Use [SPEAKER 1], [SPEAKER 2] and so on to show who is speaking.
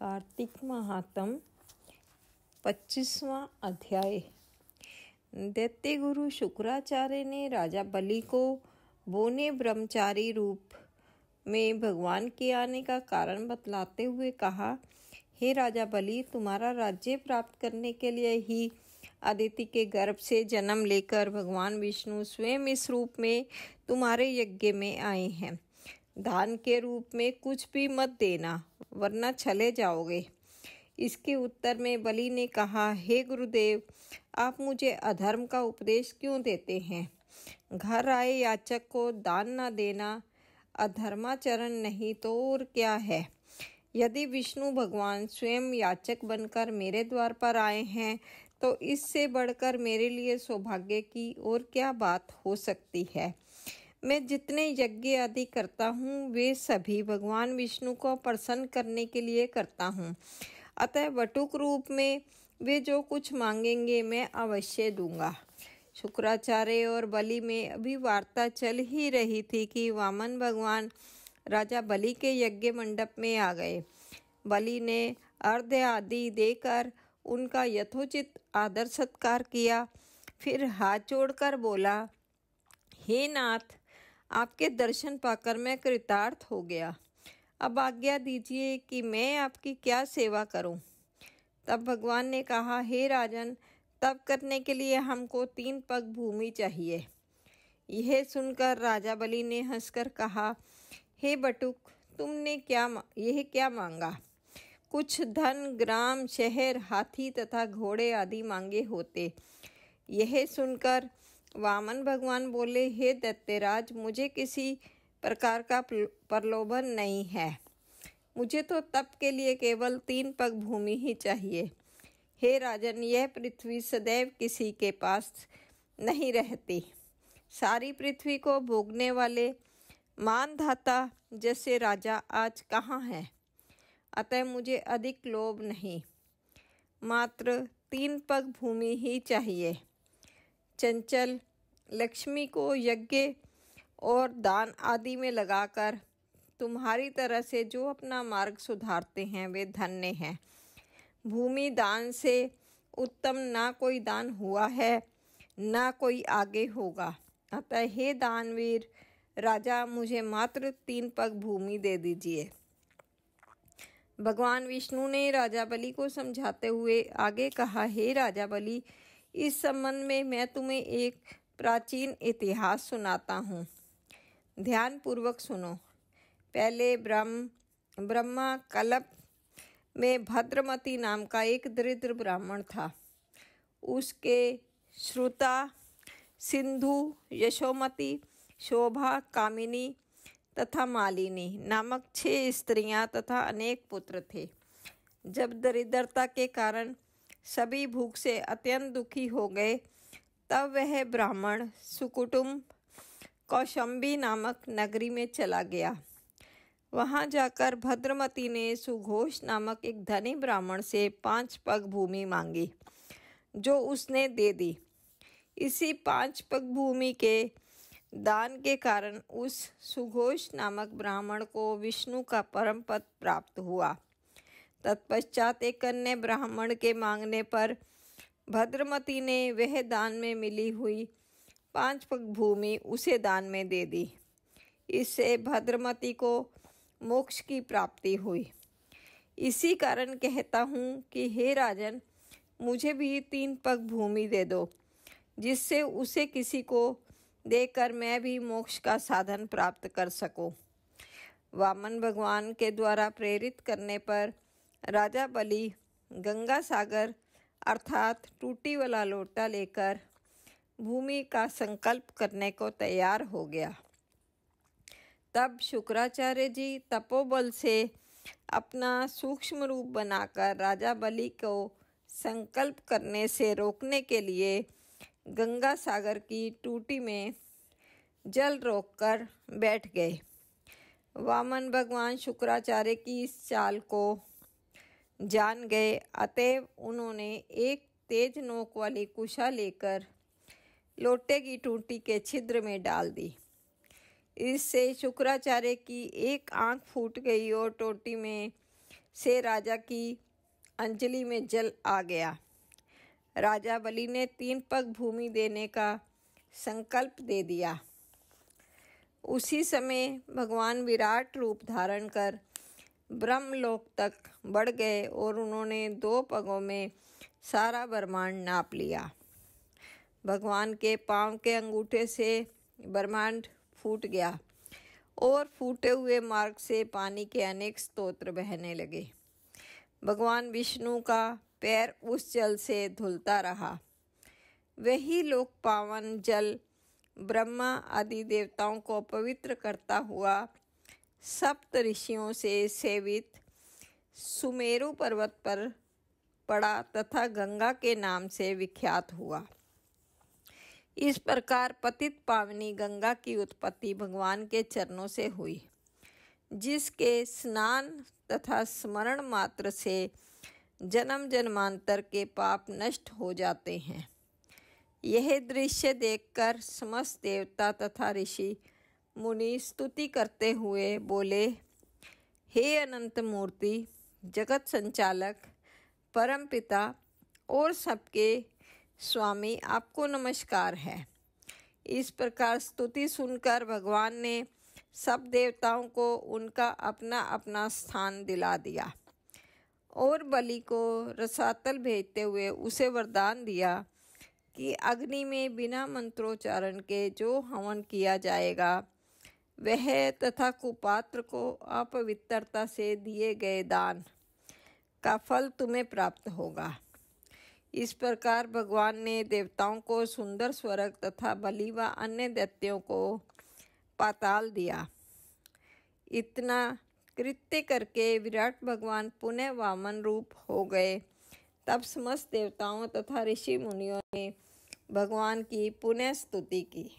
[SPEAKER 1] कार्तिक महात्म 25वां अध्याय। दैत्य गुरु शुक्राचार्य ने राजा बलि को बोने ब्रह्मचारी रूप में भगवान के आने का कारण बतलाते हुए कहा, हे राजा बलि, तुम्हारा राज्य प्राप्त करने के लिए ही अदिति के गर्भ से जन्म लेकर भगवान विष्णु स्वयं इस रूप में तुम्हारे यज्ञ में आए हैं। दान के रूप में कुछ भी मत देना, वरना चले जाओगे। इसके उत्तर में बलि ने कहा, हे गुरुदेव, आप मुझे अधर्म का उपदेश क्यों देते हैं? घर आए याचक को दान न देना अधर्माचरण नहीं तो और क्या है? यदि विष्णु भगवान स्वयं याचक बनकर मेरे द्वार पर आए हैं तो इससे बढ़कर मेरे लिए सौभाग्य की और क्या बात हो सकती है। मैं जितने यज्ञ आदि करता हूँ वे सभी भगवान विष्णु को प्रसन्न करने के लिए करता हूँ। अतः वटुक रूप में वे जो कुछ मांगेंगे मैं अवश्य दूंगा। शुक्राचार्य और बलि में अभी वार्ता चल ही रही थी कि वामन भगवान राजा बलि के यज्ञ मंडप में आ गए। बलि ने अर्घ्य आदि देकर उनका यथोचित आदर सत्कार किया, फिर हाथ जोड़कर बोला, हे नाथ, आपके दर्शन पाकर मैं कृतार्थ हो गया। अब आज्ञा दीजिए कि मैं आपकी क्या सेवा करूं। तब भगवान ने कहा, हे राजन, तप करने के लिए हमको 3 पग भूमि चाहिए। यह सुनकर राजा बलि ने हंसकर कहा, हे बटुक, तुमने यह क्या मांगा? कुछ धन, ग्राम, शहर, हाथी तथा घोड़े आदि मांगे होते। यह सुनकर वामन भगवान बोले, हे दैत्यराज, मुझे किसी प्रकार का प्रलोभन नहीं है। मुझे तो तप के लिए केवल 3 पग भूमि ही चाहिए। हे राजन, यह पृथ्वी सदैव किसी के पास नहीं रहती। सारी पृथ्वी को भोगने वाले मानधाता जैसे राजा आज कहाँ हैं? अतः मुझे अधिक लोभ नहीं, मात्र 3 पग भूमि ही चाहिए। चंचल लक्ष्मी को यज्ञ और दान आदि में लगाकर तुम्हारी तरह से जो अपना मार्ग सुधारते हैं वे धन्य हैं। भूमि दान से उत्तम ना कोई दान हुआ है, ना कोई आगे होगा। अतः हे दानवीर राजा, मुझे मात्र 3 पग भूमि दे दीजिए। भगवान विष्णु ने राजा बलि को समझाते हुए आगे कहा, हे राजा बलि, इस संबंध में मैं तुम्हें एक प्राचीन इतिहास सुनाता हूँ। ध्यान पूर्वक सुनो। पहले ब्रह्मा कल्प में भद्रमती नाम का एक दरिद्र ब्राह्मण था। उसके श्रुता, सिंधु, यशोमती, शोभा, कामिनी तथा मालिनी नामक 6 स्त्रियां तथा अनेक पुत्र थे। जब दरिद्रता के कारण सभी भूख से अत्यंत दुखी हो गए तब वह ब्राह्मण सुकुटुम्ब कौशंबी नामक नगरी में चला गया। वहां जाकर भद्रमती ने सुघोष नामक एक धनी ब्राह्मण से 5 पग भूमि मांगी, जो उसने दे दी। इसी 5 पग भूमि के दान के कारण उस सुघोष नामक ब्राह्मण को विष्णु का परम पद प्राप्त हुआ। तत्पश्चात एक अन्य ब्राह्मण के मांगने पर भद्रमती ने वह दान में मिली हुई 5 पग भूमि उसे दान में दे दी। इससे भद्रमती को मोक्ष की प्राप्ति हुई। इसी कारण कहता हूँ कि हे राजन, मुझे भी 3 पग भूमि दे दो, जिससे उसे किसी को देकर मैं भी मोक्ष का साधन प्राप्त कर सकूं। वामन भगवान के द्वारा प्रेरित करने पर राजा बलि गंगा सागर अर्थात टूटी वाला लोटा लेकर भूमि का संकल्प करने को तैयार हो गया। तब शुक्राचार्य जी तपोबल से अपना सूक्ष्म रूप बनाकर राजा बलि को संकल्प करने से रोकने के लिए गंगा सागर की टूटी में जल रोककर बैठ गए। वामन भगवान शुक्राचार्य की इस चाल को जान गए, अतएव उन्होंने एक तेज नोक वाली कुशा लेकर लोटे की टूटी के छिद्र में डाल दी। इससे शुक्राचार्य की एक आंख फूट गई और टोटी में से राजा की अंजलि में जल आ गया। राजा बलि ने 3 पग भूमि देने का संकल्प दे दिया। उसी समय भगवान विराट रूप धारण कर ब्रह्मलोक तक बढ़ गए और उन्होंने 2 पगों में सारा ब्रह्मांड नाप लिया। भगवान के पांव के अंगूठे से ब्रह्मांड फूट गया और फूटे हुए मार्ग से पानी के अनेक स्तोत्र बहने लगे। भगवान विष्णु का पैर उस जल से धुलता रहा। वही लोक पावन जल ब्रह्मा आदि देवताओं को पवित्र करता हुआ सप्त ऋषियों से सेवित सुमेरु पर्वत पर पड़ा तथा गंगा के नाम से विख्यात हुआ। इस प्रकार पतित पावनी गंगा की उत्पत्ति भगवान के चरणों से हुई, जिसके स्नान तथा स्मरण मात्र से जन्म जन्मांतर के पाप नष्ट हो जाते हैं। यह दृश्य देखकर समस्त देवता तथा ऋषि मुनि स्तुति करते हुए बोले, हे अनंत मूर्ति, जगत संचालक, परम पिता और सबके स्वामी, आपको नमस्कार है। इस प्रकार स्तुति सुनकर भगवान ने सब देवताओं को उनका अपना अपना स्थान दिला दिया और बलि को रसातल भेजते हुए उसे वरदान दिया कि अग्नि में बिना मंत्रोच्चारण के जो हवन किया जाएगा वह तथा कुपात्र को अपवित्रता से दिए गए दान का फल तुम्हें प्राप्त होगा। इस प्रकार भगवान ने देवताओं को सुंदर स्वर्ग तथा बलि व अन्य दैत्यों को पाताल दिया। इतना कृत्य करके विराट भगवान पुनः वामन रूप हो गए। तब समस्त देवताओं तथा ऋषि मुनियों ने भगवान की पुनः स्तुति की।